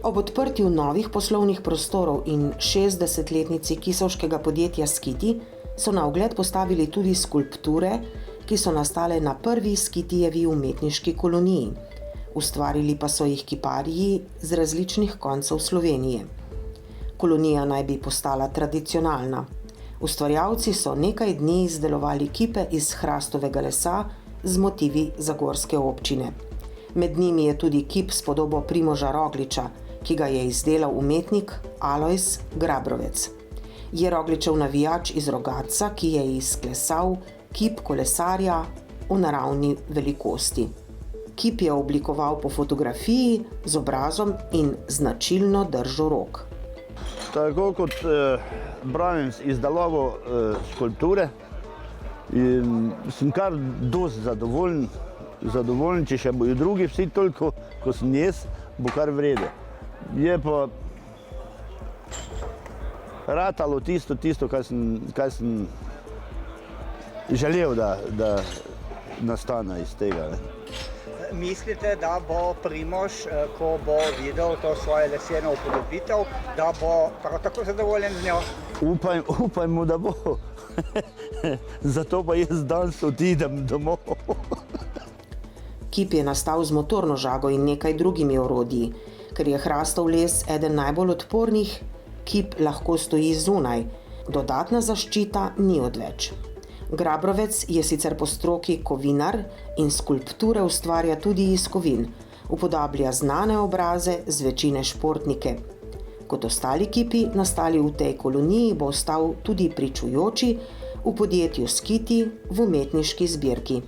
Ob odprtju novih poslovnih prostorov in 60-letnici kisovškega podjetja Skiti so na ogled postavili tudi skulpture, ki so nastale na prvi Skitijevi umetniški koloniji. Ustvarili pa so jih kiparji z različnih koncev Slovenije. Kolonija naj bi postala tradicionalna. Ustvarjalci so nekaj dni izdelovali kipe iz hrastovega lesa z motivi zagorske občine. Med njimi je tudi kip s podobo Primoža Rogliča, ki ga je izdelal umetnik Alojz Grabrovec. Je Rogličev navijač iz Rogatca, ki je izklesal kip kolesarja v naravni velikosti. Kip je oblikoval po fotografiji z obrazom in značilno držo rok. Tako kot pravim, izdelavo skulpture in sem kar dosti zadovoljen, če še bojo drugi vsi toliko, ko sem jaz, bo kar vrede. Je pa ratalo tisto, kaj sem želel, da nastane iz tega. Mislite, da bo Primož, ko bo videl to svoje leseno upodobitev, da bo prav tako zadovoljen z njo? Upajmo, da bo. Zato pa jaz danes odidem domov. Kip je nastal z motorno žago in nekaj drugimi orodji. Ker je hrastov les eden najbolj odpornih, kip lahko stoji zunaj. Dodatna zaščita ni odveč. Grabrovec je sicer po stroki kovinar in skulpture ustvarja tudi iz kovin. Upodablja znane obraze z večine športnike. Kot ostali kipi, nastali v tej koloniji, bo ostal tudi pričujoči v podjetju Skiti v umetniški zbirki.